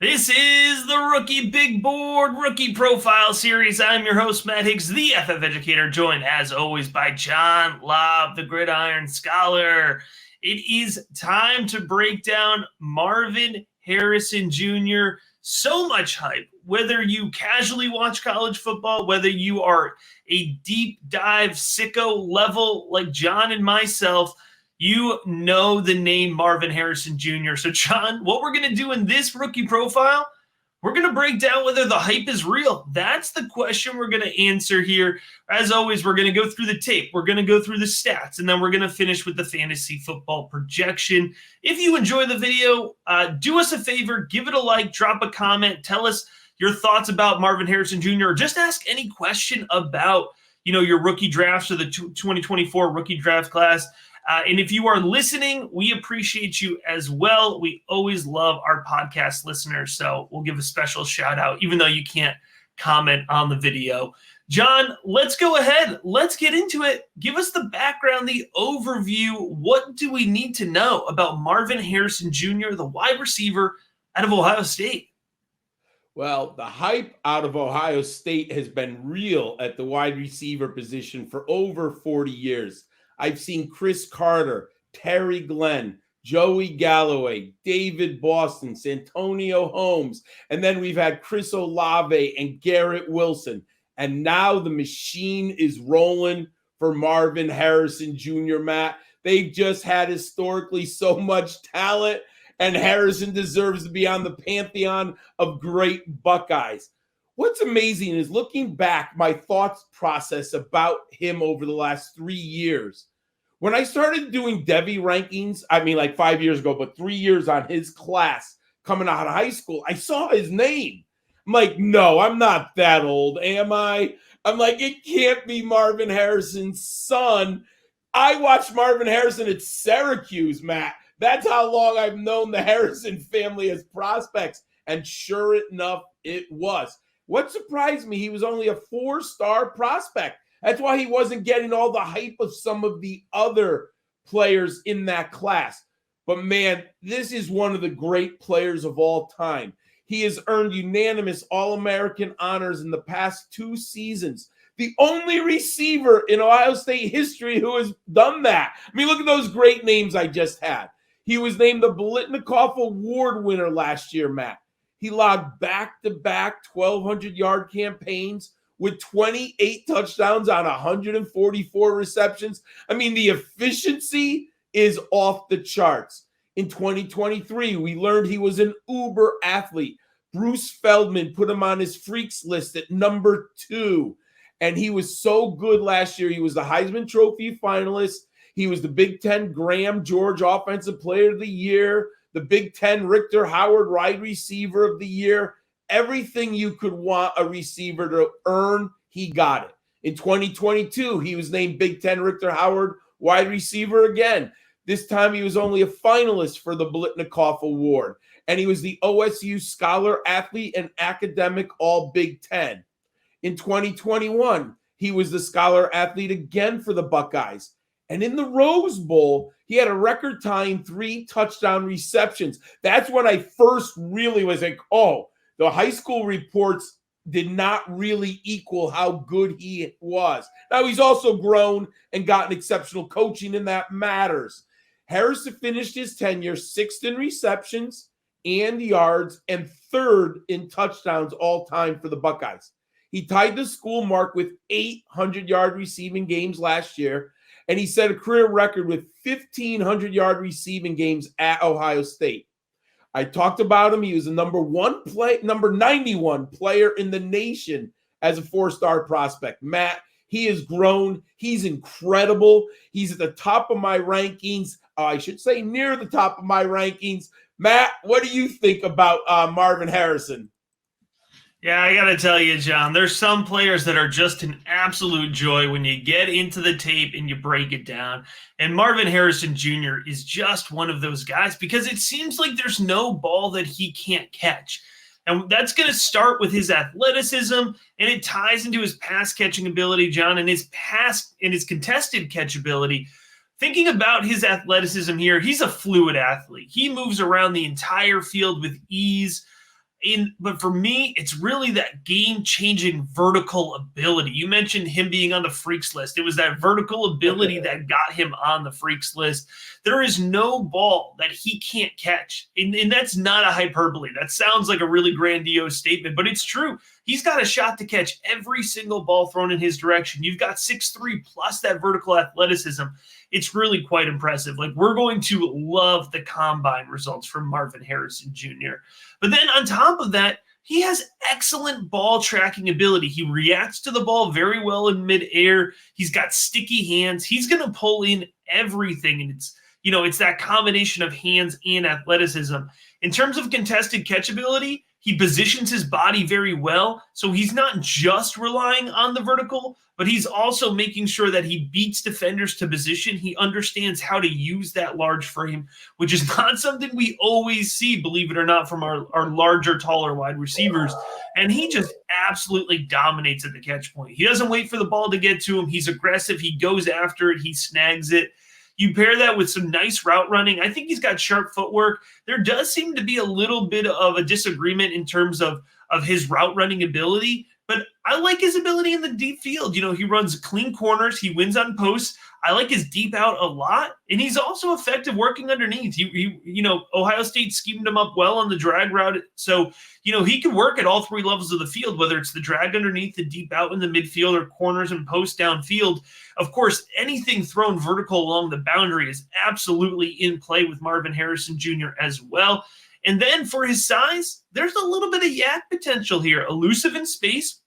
This is the Rookie Big Board Rookie Profile Series. I'm your host, Matt Higgs, the FF Educator, joined as always by John Lobb, the Gridiron Scholar. It is time to break down Marvin Harrison Jr. So much hype. Whether you casually watch college football, whether you are a deep dive sicko level like John and myself, you know the name Marvin Harrison Jr. So, John, what we're going to do in this rookie profile, we're going to break down whether the hype is real. That's the question we're going to answer here. As always, we're going to go through the tape. We're going to go through the stats, and then we're going to finish with the fantasy football projection. If you enjoy the video, do us a favor, give it a like, drop a comment, tell us your thoughts about Marvin Harrison Jr., or just ask any question about, your rookie drafts or the 2024 rookie draft class. And if you are listening, we appreciate you as well. We always love our podcast listeners, so we'll give a special shout out, even though you can't comment on the video. John, let's go ahead. Let's get into it. Give us the background, the overview. What do we need to know about Marvin Harrison Jr., the wide receiver out of Ohio State? Well, the hype out of Ohio State has been real at the wide receiver position for over 40 years. I've seen Chris Carter, Terry Glenn, Joey Galloway, David Boston, Santonio Holmes, and then we've had Chris Olave and Garrett Wilson. And now the machine is rolling for Marvin Harrison Jr., Matt. They've just had historically so much talent, and Harrison deserves to be on the pantheon of great Buckeyes. What's amazing is looking back, my thoughts process about him over the last 3 years. When I started doing Devy rankings, like 5 years ago, but 3 years on his class coming out of high school, I saw his name. I'm like, no, I'm not that old, am I? I'm like, it can't be Marvin Harrison's son. I watched Marvin Harrison at Syracuse, Matt. That's how long I've known the Harrison family as prospects. And sure enough, it was. What surprised me, he was only a 4-star prospect. That's why he wasn't getting all the hype of some of the other players in that class. But man, this is one of the great players of all time. He has earned unanimous All-American honors in the past 2 seasons. The only receiver in Ohio State history who has done that. Look at those great names I just had. He was named the Biletnikoff Award winner last year, Matt. He logged back-to-back 1,200-yard campaigns with 28 touchdowns on 144 receptions. The efficiency is off the charts. In 2023, we learned he was an uber athlete. Bruce Feldman put him on his freaks list at number 2. And he was so good last year. He was the Heisman Trophy finalist. He was the Big Ten Graham George Offensive Player of the Year, the Big Ten Richter Howard Wide Receiver of the Year. Everything you could want a receiver to earn, he got it. In 2022, he was named Big Ten Richter Howard Wide Receiver again. This time he was only a finalist for the Biletnikoff Award. And he was the OSU Scholar Athlete and Academic All Big Ten. In 2021, he was the Scholar Athlete again for the Buckeyes. And in the Rose Bowl, he had a record-tying 3 touchdown receptions. That's when I first really was like, oh, the high school reports did not really equal how good he was. Now, he's also grown and gotten exceptional coaching, and that matters. Harrison finished his tenure 6th in receptions and yards and 3rd in touchdowns all time for the Buckeyes. He tied the school mark with 800-yard receiving games last year, and he set a career record with 1,500-yard receiving games at Ohio State. I talked about him. He was the number 91 player in the nation as a 4-star prospect. Matt, he has grown. He's incredible. He's at the top of my rankings. I should say near the top of my rankings. Matt, what do you think about Marvin Harrison? Yeah, I got to tell you, John, there's some players that are just an absolute joy when you get into the tape and you break it down. And Marvin Harrison Jr. is just one of those guys because it seems like there's no ball that he can't catch. And that's going to start with his athleticism, and it ties into his pass catching ability, John, and his contested catch ability. Thinking about his athleticism here, he's a fluid athlete. He moves around the entire field with ease. But for me, it's really that game-changing vertical ability. You mentioned him being on the freaks list. It was that vertical ability that got him on the freaks list. There is no ball that he can't catch. And that's not a hyperbole. That sounds like a really grandiose statement, but it's true. He's got a shot to catch every single ball thrown in his direction. You've got 6'3" plus that vertical athleticism. It's really quite impressive. Like, we're going to love the combine results from Marvin Harrison Jr. But then on top of that, he has excellent ball tracking ability. He reacts to the ball very well in midair. He's got sticky hands. He's going to pull in everything. And it's that combination of hands and athleticism. In terms of contested catchability, he positions his body very well. So he's not just relying on the vertical, but he's also making sure that he beats defenders to position. He understands how to use that large frame, which is not something we always see, believe it or not, from our larger, taller wide receivers. And he just absolutely dominates at the catch point. He doesn't wait for the ball to get to him. He's aggressive. He goes after it. He snags it. You pair that with some nice route running. I think he's got sharp footwork. There does seem to be a little bit of a disagreement in terms of his route running ability, but I like his ability in the deep field. He runs clean corners. He wins on posts. I like his deep out a lot, and he's also effective working underneath. Ohio State schemed him up well on the drag route, so he can work at all three levels of the field, whether it's the drag underneath, the deep out in the midfield, or corners and posts downfield. Of course, anything thrown vertical along the boundary is absolutely in play with Marvin Harrison Jr. as well. And then for his size, there's a little bit of yak potential here, elusive in space,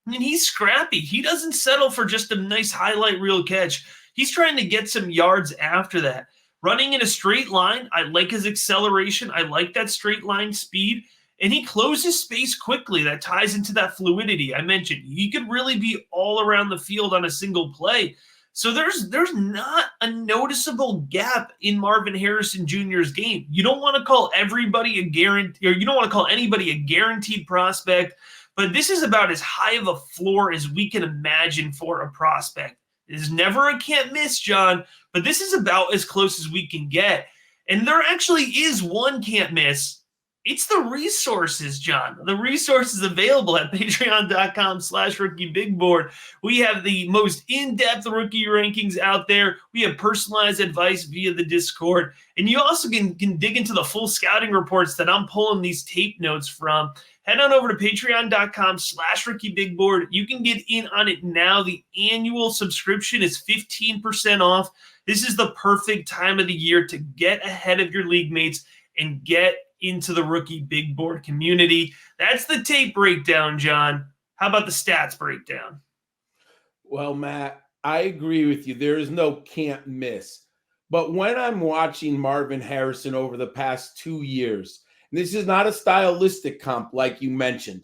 and he's scrappy. He doesn't settle for just a nice highlight reel catch. He's trying to get some yards after that. Running in a straight line, I like his acceleration. I like that straight line speed. And he closes space quickly. That ties into that fluidity I mentioned. He could really be all around the field on a single play. So there's not a noticeable gap in Marvin Harrison Jr.'s game. You don't want to call everybody a guarantee, or you don't want to call anybody a guaranteed prospect, but this is about as high of a floor as we can imagine for a prospect. It is never a can't miss, John, but this is about as close as we can get. And there actually is one can't miss. It's the resources, John. The resources available at patreon.com/rookiebigboard. We have the most in-depth rookie rankings out there. We have personalized advice via the Discord. And you also can dig into the full scouting reports that I'm pulling these tape notes from. Head on over to patreon.com/rookiebigboard. You can get in on it now. The annual subscription is 15% off. This is the perfect time of the year to get ahead of your league mates and get into the Rookie Big Board community. That's the tape breakdown, John. How about the stats breakdown? Well, Matt, I agree with you. There is no can't miss. But when I'm watching Marvin Harrison over the past 2 years, and this is not a stylistic comp like you mentioned,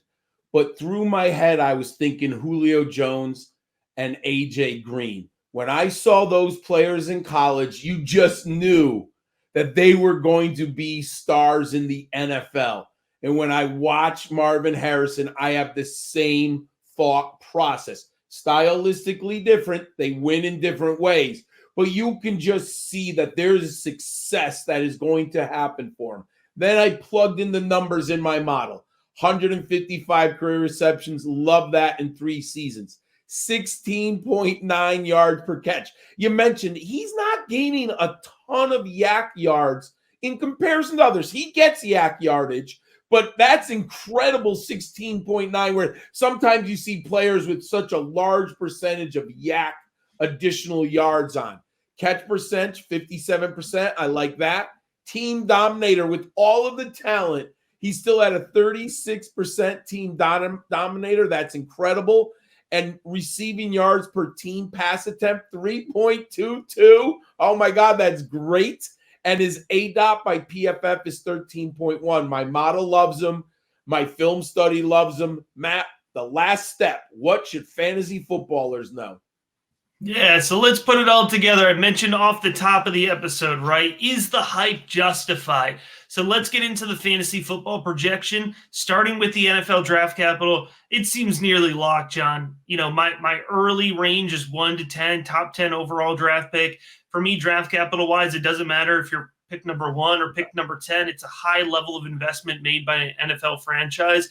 but through my head, I was thinking Julio Jones and AJ Green. When I saw those players in college, you just knew that they were going to be stars in the NFL. And when I watch Marvin Harrison, I have the same thought process. Stylistically different, they win in different ways, but you can just see that there's a success that is going to happen for him. Then I plugged in the numbers in my model. 155 career receptions, love that in 3 seasons. 16.9 yards per catch. You mentioned he's not gaining a ton of yak yards in comparison to others. He gets yak yardage, but that's incredible 16.9, where sometimes you see players with such a large percentage of yak additional yards on. Catch percentage, 57%. I like that. Team dominator with all of the talent. He's still at a 36% team dominator. That's incredible. And receiving yards per team pass attempt, 3.22. Oh, my God, that's great. And his ADOT by PFF is 13.1. My model loves him. My film study loves him. Matt, the last step. What should fantasy footballers know? Yeah, so let's put it all together. I mentioned off the top of the episode, right? Is the hype justified? So let's get into the fantasy football projection, starting with the NFL draft capital. It seems nearly locked, John. My early range is 1 to 10, top 10 overall draft pick. For me, draft capital-wise, it doesn't matter if you're pick number 1 or pick number 10. It's a high level of investment made by an NFL franchise.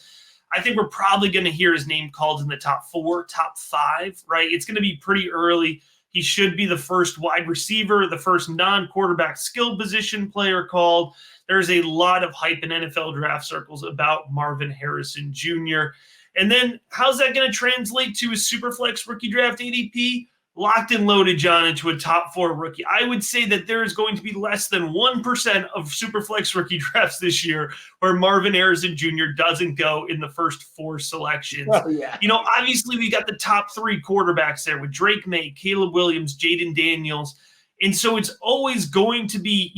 I think we're probably going to hear his name called in the top 4, top 5, right? It's going to be pretty early. He should be the first wide receiver, the first non-quarterback skill position player called. There's a lot of hype in NFL draft circles about Marvin Harrison Jr. And then how's that going to translate to a Superflex rookie draft ADP? Locked and loaded, John, into a top 4 rookie. I would say that there is going to be less than 1% of Superflex rookie drafts this year where Marvin Harrison Jr. doesn't go in the first 4 selections. Oh, yeah. Obviously we got the top 3 quarterbacks there with Drake May, Caleb Williams, Jaden Daniels. And so it's always going to be,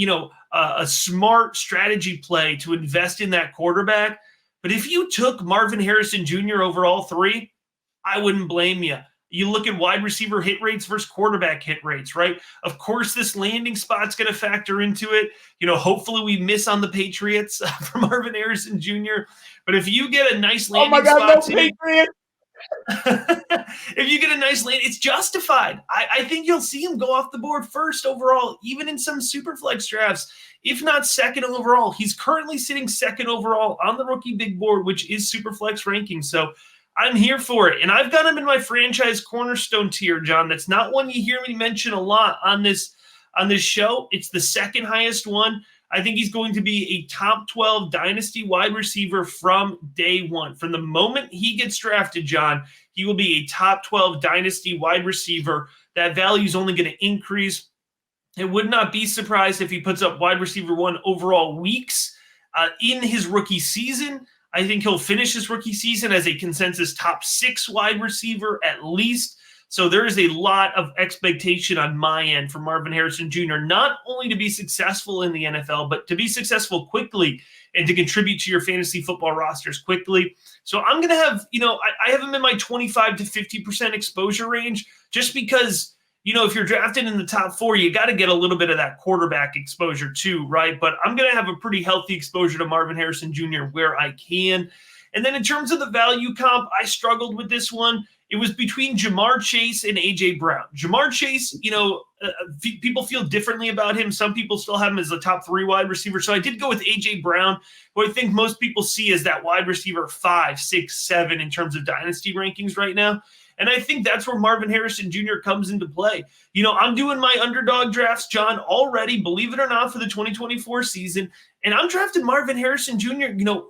a smart strategy play to invest in that quarterback. But if you took Marvin Harrison Jr. over all 3, I wouldn't blame you. You look at wide receiver hit rates versus quarterback hit rates, right? Of course, this landing spot's going to factor into it. Hopefully we miss on the Patriots for Marvin Harrison Jr. But if you get a nice landing spot, no Patriots! If you get a nice lane, it's justified. I think you'll see him go off the board first overall, even in some super flex drafts, if not second overall. He's currently sitting second overall on the rookie big board, which is super flex ranking. So I'm here for it. And I've got him in my franchise cornerstone tier, John. That's not one you hear me mention a lot on this show. It's the second highest one. I think he's going to be a top 12 dynasty wide receiver from day one. From the moment he gets drafted, John, he will be a top 12 dynasty wide receiver. That value is only going to increase. It would not be surprised if he puts up wide receiver 1 overall weeks in his rookie season. I think he'll finish his rookie season as a consensus top 6 wide receiver at least. So there is a lot of expectation on my end for Marvin Harrison Jr., not only to be successful in the NFL, but to be successful quickly and to contribute to your fantasy football rosters quickly. So I'm going to have, I have him in my 25 to 50% exposure range just because, if you're drafted in the top 4, you got to get a little bit of that quarterback exposure too, right? But I'm going to have a pretty healthy exposure to Marvin Harrison Jr. where I can. And then in terms of the value comp, I struggled with this one. It was between Jamar Chase and A.J. Brown. Jamar Chase, people feel differently about him. Some people still have him as the top 3 wide receiver. So I did go with A.J. Brown, who I think most people see as that wide receiver 5, 6, 7 in terms of dynasty rankings right now. And I think that's where Marvin Harrison Jr. comes into play. I'm doing my underdog drafts, John, already, believe it or not, for the 2024 season. And I'm drafting Marvin Harrison Jr.,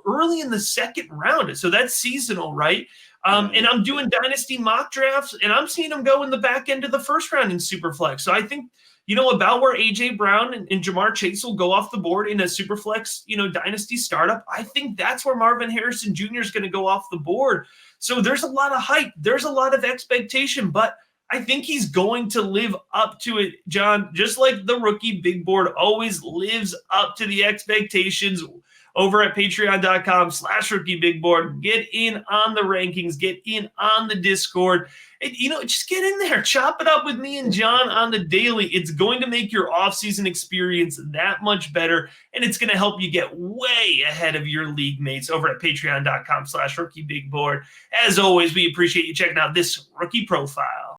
early in the 2nd round. So that's seasonal, right? And I'm doing dynasty mock drafts, and I'm seeing him go in the back end of the 1st round in Superflex. So I think, about where A.J. Brown and Jamar Chase will go off the board in a Superflex, dynasty startup, I think that's where Marvin Harrison Jr. is going to go off the board. So there's a lot of hype. There's a lot of expectation, but I think he's going to live up to it, John, just like the rookie big board always lives up to the expectations. Over at patreon.com/rookiebigboard. Get in on the rankings. Get in on the Discord. And, just get in there. Chop it up with me and John on the daily. It's going to make your offseason experience that much better, and it's going to help you get way ahead of your league mates over at patreon.com/rookiebigboard. As always, we appreciate you checking out this rookie profile.